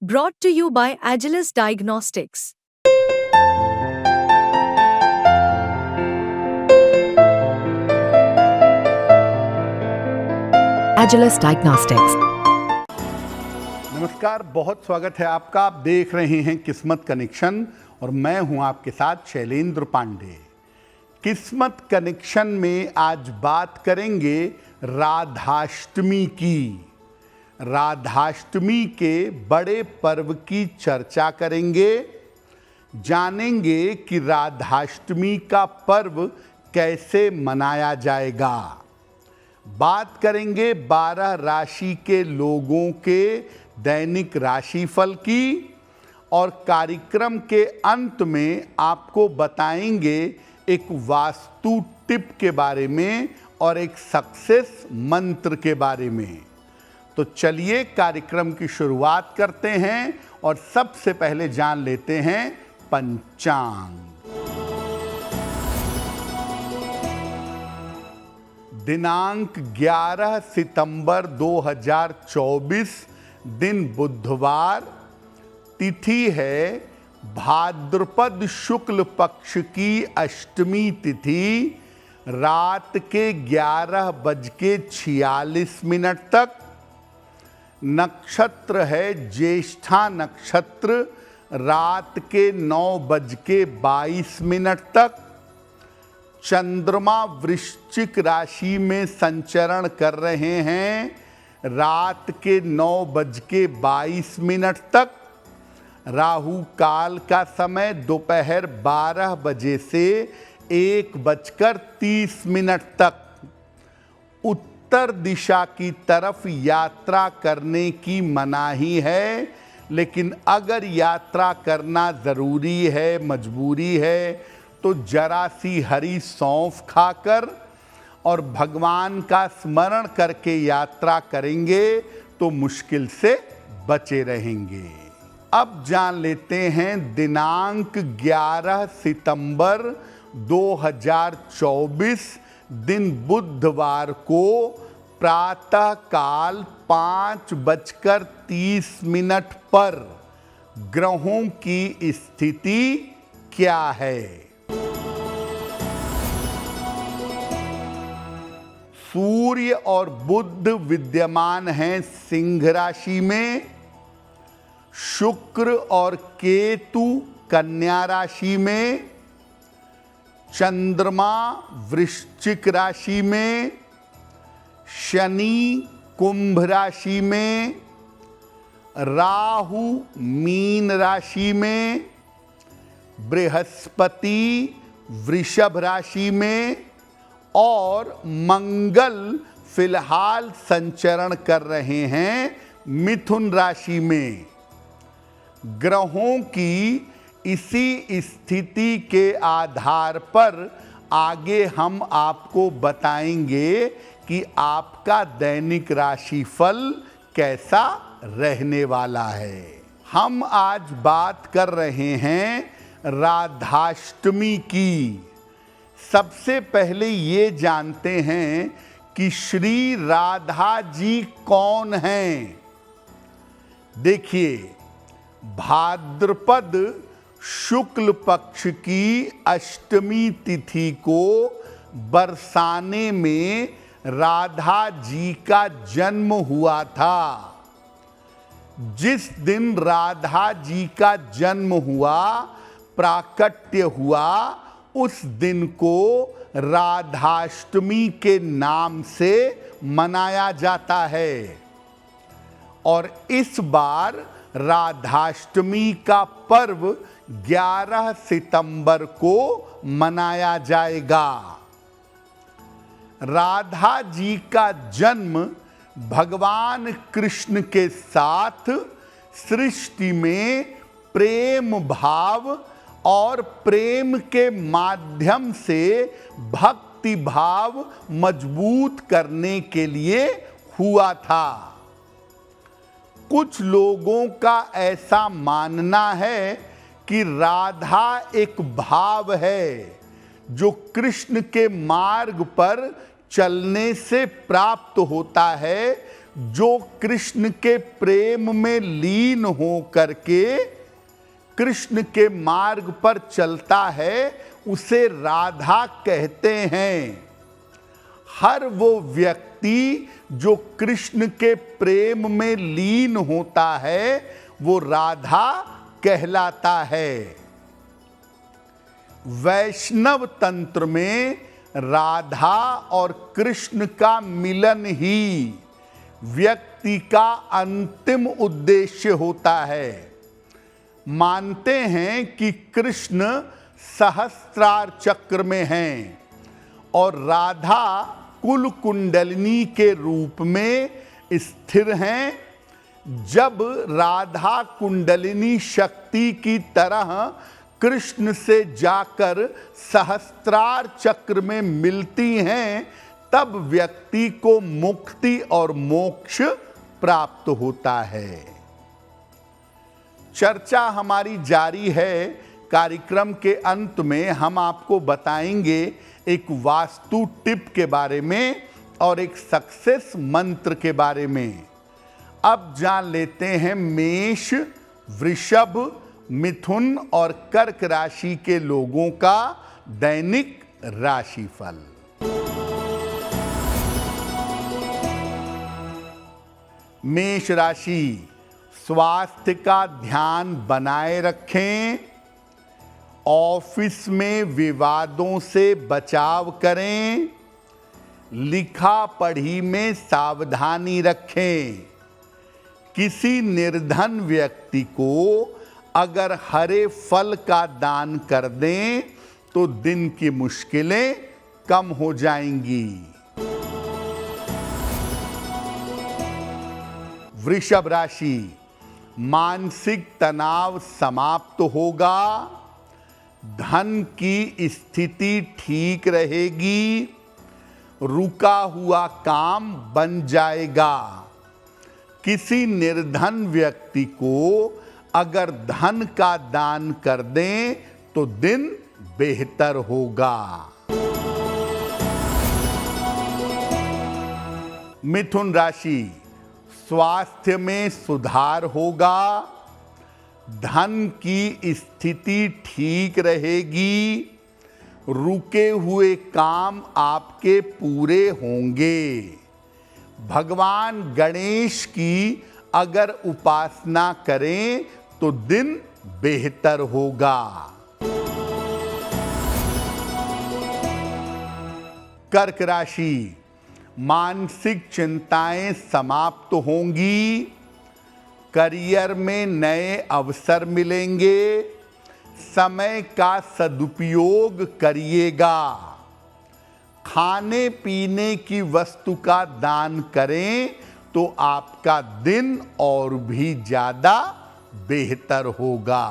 Brought to you by Agilus Diagnostics. Agilus Diagnostics. नमस्कार, बहुत स्वागत है आपका। आप देख रहे हैं किस्मत कनेक्शन और मैं हूं आपके साथ शैलेंद्र पांडे। किस्मत कनेक्शन में आज बात करेंगे राधाष्टमी की। राधाष्टमी के बड़े पर्व की चर्चा करेंगे, जानेंगे कि राधाष्टमी का पर्व कैसे मनाया जाएगा। बात करेंगे 12 राशि के लोगों के दैनिक राशिफल की और कार्यक्रम के अंत में आपको बताएंगे एक वास्तु टिप के बारे में और एक सक्सेस मंत्र के बारे में। तो चलिए कार्यक्रम की शुरुआत करते हैं और सबसे पहले जान लेते हैं पंचांग। दिनांक 11 सितंबर 2024, दिन बुधवार, तिथि है भाद्रपद शुक्ल पक्ष की अष्टमी तिथि, रात के 11:46 तक। नक्षत्र है ज्येष्ठा नक्षत्र, रात के 9:22 तक। चंद्रमा वृश्चिक राशि में संचरण कर रहे हैं, रात के 9:22 तक। राहु काल का समय दोपहर 12 बजे से 1:30 तक। उत्तर दिशा की तरफ यात्रा करने की मनाही है, लेकिन अगर यात्रा करना ज़रूरी है, मजबूरी है, तो जरा सी हरी सौंफ खाकर और भगवान का स्मरण करके यात्रा करेंगे तो मुश्किल से बचे रहेंगे। अब जान लेते हैं दिनांक 11 सितंबर 2024, दिन बुधवार को प्रातः काल 5:30 पर ग्रहों की स्थिति क्या है। सूर्य और बुध विद्यमान हैं सिंह राशि में, शुक्र और केतु कन्या राशि में, चंद्रमा वृश्चिक राशि में, शनि कुंभ राशि में, राहु मीन राशि में, बृहस्पति वृषभ राशि में और मंगल फिलहाल संचरण कर रहे हैं मिथुन राशि में। ग्रहों की इसी स्थिति के आधार पर आगे हम आपको बताएंगे कि आपका दैनिक राशिफल कैसा रहने वाला है। हम आज बात कर रहे हैं राधाष्टमी की। सबसे पहले ये जानते हैं कि श्री राधा जी कौन हैं। देखिए, भाद्रपद शुक्ल पक्ष की अष्टमी तिथि को बरसाने में राधा जी का जन्म हुआ था। जिस दिन राधा जी का जन्म हुआ, प्राकट्य हुआ, उस दिन को राधाष्टमी के नाम से मनाया जाता है। और इस बार राधाष्टमी का पर्व 11 सितंबर को मनाया जाएगा। राधा जी का जन्म भगवान कृष्ण के साथ सृष्टि में प्रेम भाव और प्रेम के माध्यम से भक्ति भाव मजबूत करने के लिए हुआ था। कुछ लोगों का ऐसा मानना है कि राधा एक भाव है जो कृष्ण के मार्ग पर चलने से प्राप्त होता है, जो कृष्ण के प्रेम में लीन हो करके कृष्ण के मार्ग पर चलता है उसे राधा कहते हैं। हर वो व्यक्ति जो कृष्ण के प्रेम में लीन होता है वो राधा कहलाता है। वैष्णव तंत्र में राधा और कृष्ण का मिलन ही व्यक्ति का अंतिम उद्देश्य होता है। मानते हैं कि कृष्ण सहस्त्रार चक्र में हैं और राधा कुल कुंडलिनी के रूप में स्थिर हैं। जब राधा कुंडलिनी शक्ति की तरह कृष्ण से जाकर सहस्त्रार चक्र में मिलती हैं तब व्यक्ति को मुक्ति और मोक्ष प्राप्त होता है। चर्चा हमारी जारी है। कार्यक्रम के अंत में हम आपको बताएंगे एक वास्तु टिप के बारे में और एक सक्सेस मंत्र के बारे में। अब जान लेते हैं मेष, वृषभ, मिथुन और कर्क राशि के लोगों का दैनिक राशिफल। मेष राशि, स्वास्थ्य का ध्यान बनाए रखें। ऑफिस में विवादों से बचाव करें। लिखा पढ़ी में सावधानी रखें। किसी निर्धन व्यक्ति को अगर हरे फल का दान कर दें तो दिन की मुश्किलें कम हो जाएंगी। वृषभ राशि, मानसिक तनाव समाप्त होगा। धन की स्थिति ठीक रहेगी। रुका हुआ काम बन जाएगा। किसी निर्धन व्यक्ति को अगर धन का दान कर दें तो दिन बेहतर होगा। मिथुन राशि, स्वास्थ्य में सुधार होगा। धन की स्थिति ठीक रहेगी। रुके हुए काम आपके पूरे होंगे। भगवान गणेश की अगर उपासना करें तो दिन बेहतर होगा। कर्क राशि, मानसिक चिंताएं समाप्त होंगी। करियर में नए अवसर मिलेंगे। समय का सदुपयोग करिएगा। खाने पीने की वस्तु का दान करें तो आपका दिन और भी ज्यादा बेहतर होगा।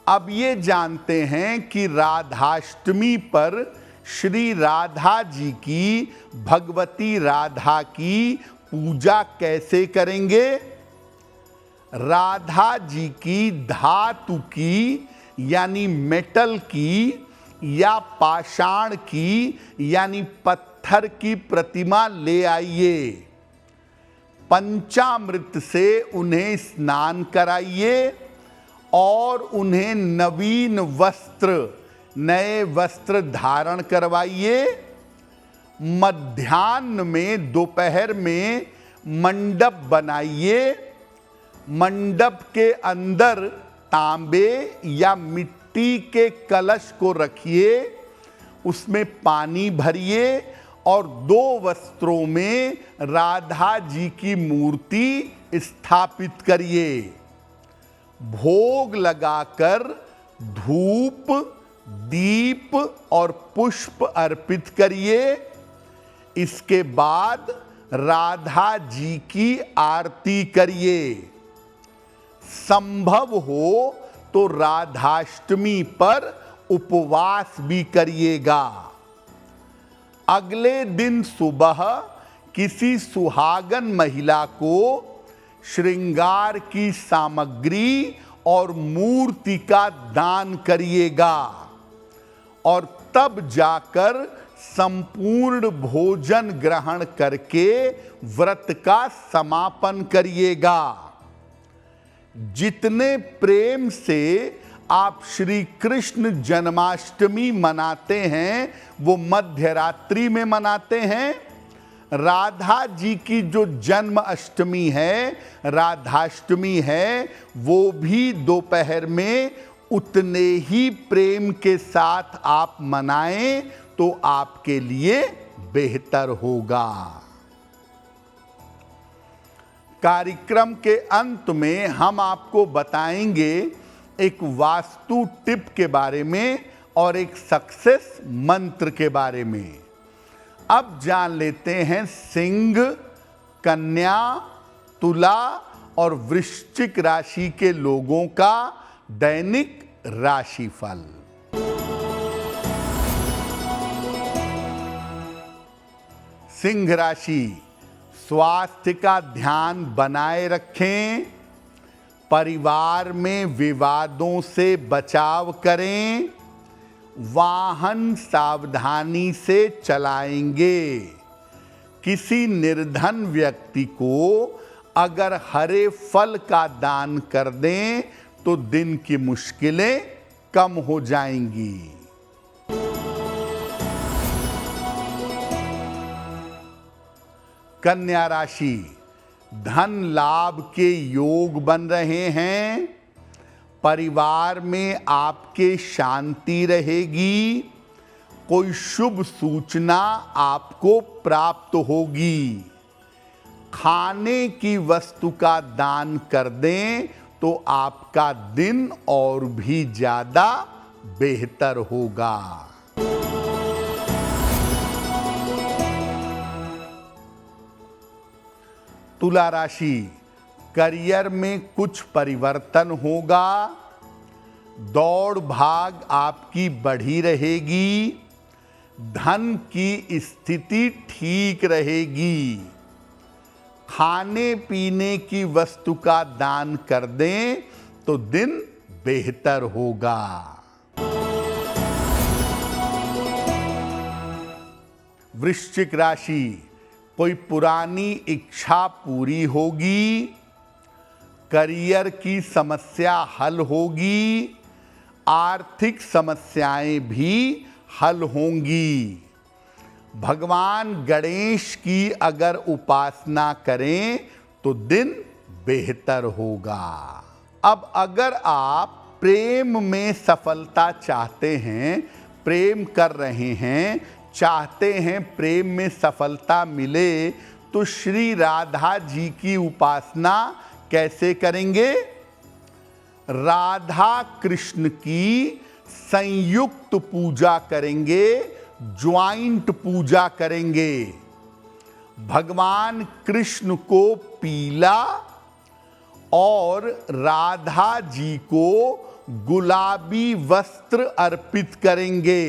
अब ये जानते हैं कि राधाष्टमी पर श्री राधा जी की, भगवती राधा की पूजा कैसे करेंगे। राधा जी की धातु की यानी मेटल की या पाषाण की यानी पत्थर की प्रतिमा ले आइए। पंचामृत से उन्हें स्नान कराइए और उन्हें नवीन वस्त्र, नए वस्त्र धारण करवाइए। मध्याह्न में, दोपहर में मंडप बनाइए। मंडप के अंदर तांबे या मिट्टी के कलश को रखिए। उसमें पानी भरिए और 2 वस्त्रों में राधा जी की मूर्ति स्थापित करिए। भोग लगाकर धूप, दीप और पुष्प अर्पित करिए। इसके बाद राधा जी की आरती करिए। संभव हो तो राधाष्टमी पर उपवास भी करिएगा। अगले दिन सुबह किसी सुहागन महिला को श्रृंगार की सामग्री और मूर्ति का दान करिएगा और तब जाकर संपूर्ण भोजन ग्रहण करके व्रत का समापन करिएगा। जितने प्रेम से आप श्री कृष्ण जन्माष्टमी मनाते हैं वो मध्य रात्रि में मनाते हैं। राधा जी की जो जन्म अष्टमी है, राधाष्टमी है, वो भी दोपहर में उतने ही प्रेम के साथ आप मनाएं तो आपके लिए बेहतर होगा। कार्यक्रम के अंत में हम आपको बताएंगे एक वास्तु टिप के बारे में और एक सक्सेस मंत्र के बारे में। अब जान लेते हैं सिंह, कन्या, तुला और वृश्चिक राशि के लोगों का दैनिक राशिफल। सिंह राशि, स्वास्थ्य का ध्यान बनाए रखें, परिवार में विवादों से बचाव करें, वाहन सावधानी से चलाएंगे। किसी निर्धन व्यक्ति को अगर हरे फल का दान कर दें तो दिन की मुश्किलें कम हो जाएंगी। कन्या राशि, धन लाभ के योग बन रहे हैं, परिवार में आपके शांति रहेगी, कोई शुभ सूचना आपको प्राप्त होगी। खाने की वस्तु का दान कर दें तो आपका दिन और भी ज्यादा बेहतर होगा। तुला राशि, करियर में कुछ परिवर्तन होगा, दौड़ भाग आपकी बढ़ी रहेगी, धन की स्थिति ठीक रहेगी। खाने पीने की वस्तु का दान कर दें तो दिन बेहतर होगा। वृश्चिक राशि, कोई पुरानी इच्छा पूरी होगी, करियर की समस्या हल होगी, आर्थिक समस्याएं भी हल होंगी। भगवान गणेश की अगर उपासना करें तो दिन बेहतर होगा। अब अगर आप प्रेम में सफलता चाहते हैं, प्रेम कर रहे हैं, चाहते हैं प्रेम में सफलता मिले, तो श्री राधा जी की उपासना कैसे करेंगे? राधा कृष्ण की संयुक्त पूजा करेंगे, ज्वाइंट पूजा करेंगे। भगवान कृष्ण को पीला और राधा जी को गुलाबी वस्त्र अर्पित करेंगे।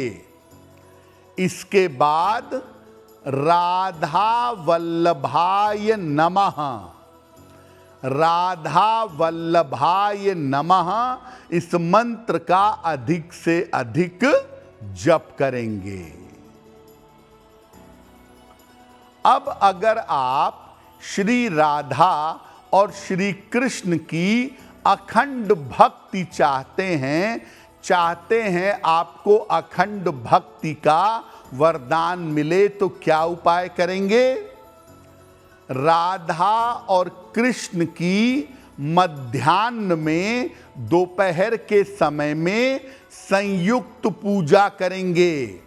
इसके बाद राधा वल्लभाय नमः, राधा वल्लभाय नमः इस मंत्र का अधिक से अधिक जप करेंगे। अब अगर आप श्री राधा और श्री कृष्ण की अखंड भक्ति चाहते हैं आपको अखंड भक्ति का वरदान मिले, तो क्या उपाय करेंगे? राधा और कृष्ण की मध्याह्न में दोपहर के समय में संयुक्त पूजा करेंगे।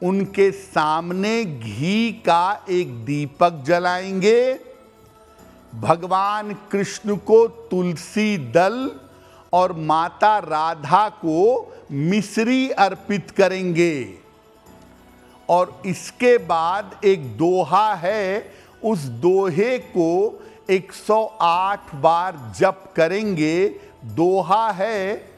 उनके सामने घी का एक दीपक जलाएंगे, भगवान कृष्ण को तुलसी दल और माता राधा को मिश्री अर्पित करेंगे। और इसके बाद एक दोहा है, उस दोहे को 108 बार जप करेंगे। दोहा है,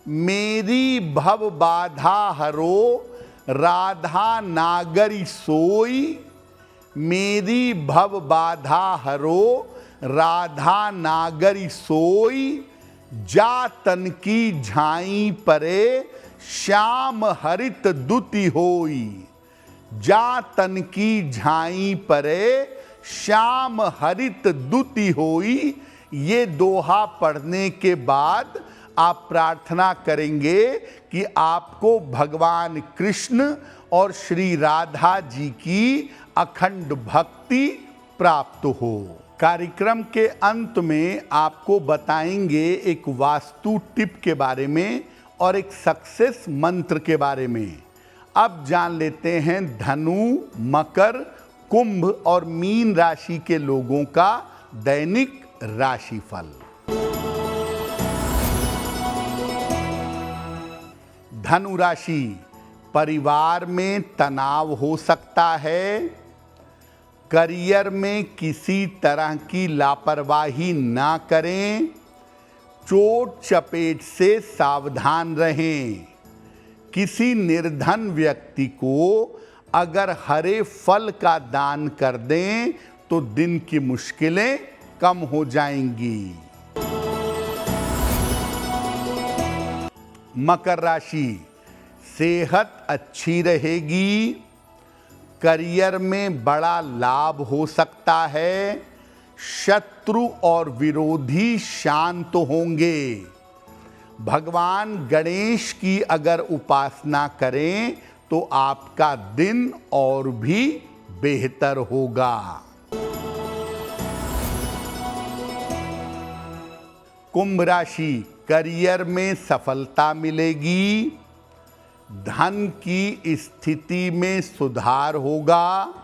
मेरी भव बाधा हरो राधा नागरी सोई, मेरी भव बाधा हरो राधा नागरी सोई, जा तन की झाई परे श्याम हरित दुति होई। जा तन की झाई परे, श्याम हरित दुति होई। ये दोहा पढ़ने के बाद आप प्रार्थना करेंगे कि आपको भगवान कृष्ण और श्री राधा जी की अखंड भक्ति प्राप्त हो। कार्यक्रम के अंत में आपको बताएंगे एक वास्तु टिप के बारे में और एक सक्सेस मंत्र के बारे में। अब जान लेते हैं धनु, मकर, कुंभ और मीन राशि के लोगों का दैनिक राशिफल। धनु राशि, परिवार में तनाव हो सकता है। करियर में किसी तरह की लापरवाही ना करें। चोट चपेट से सावधान रहें। किसी निर्धन व्यक्ति को अगर हरे फल का दान कर दें तो दिन की मुश्किलें कम हो जाएंगी। मकर राशि, सेहत अच्छी रहेगी। करियर में बड़ा लाभ हो सकता है। शत्रु और विरोधी शांत होंगे। भगवान गणेश की अगर उपासना करें तो आपका दिन और भी बेहतर होगा। कुंभ राशि, करियर में सफलता मिलेगी। धन की स्थिति में सुधार होगा।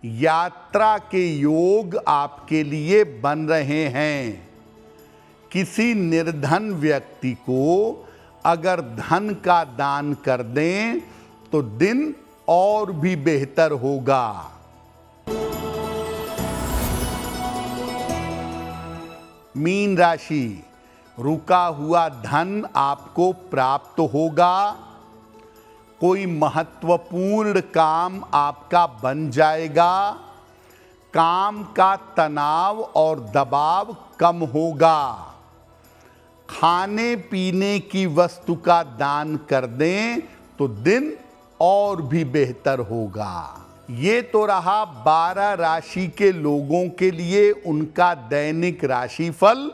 यात्रा के योग आपके लिए बन रहे हैं। किसी निर्धन व्यक्ति को अगर धन का दान कर दें तो दिन और भी बेहतर होगा। मीन राशि, रुका हुआ धन आपको प्राप्त होगा। कोई महत्वपूर्ण काम आपका बन जाएगा। काम का तनाव और दबाव कम होगा। खाने पीने की वस्तु का दान कर दें तो दिन और भी बेहतर होगा। ये तो रहा 12 राशि के लोगों के लिए उनका दैनिक राशिफल।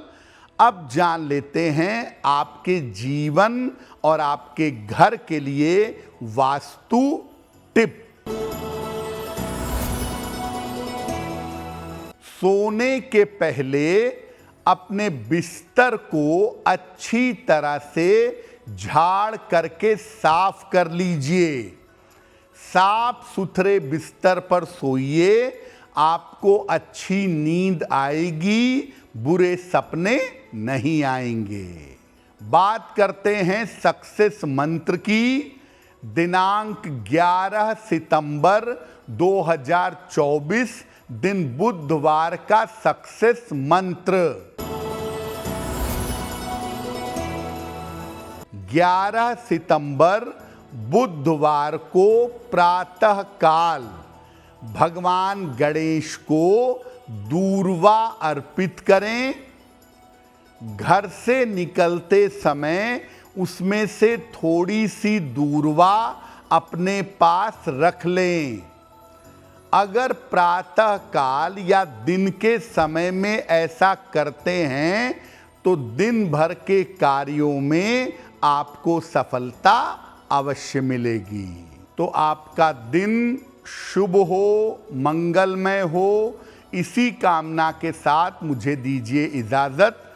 अब जान लेते हैं आपके जीवन और आपके घर के लिए वास्तु टिप। सोने के पहले अपने बिस्तर को अच्छी तरह से झाड़ करके साफ कर लीजिए। साफ सुथरे बिस्तर पर सोइए। आपको अच्छी नींद आएगी, बुरे सपने नहीं आएंगे। बात करते हैं सक्सेस मंत्र की। दिनांक 11 सितंबर 2024 दिन बुधवार का सक्सेस मंत्र। 11 सितंबर बुधवार को प्रातः काल भगवान गणेश को दूर्वा अर्पित करें। घर से निकलते समय उसमें से थोड़ी सी दूर्वा अपने पास रख लें। अगर प्रातः काल या दिन के समय में ऐसा करते हैं तो दिन भर के कार्यों में आपको सफलता अवश्य मिलेगी। तो आपका दिन शुभ हो, मंगलमय हो, इसी कामना के साथ मुझे दीजिए इजाज़त।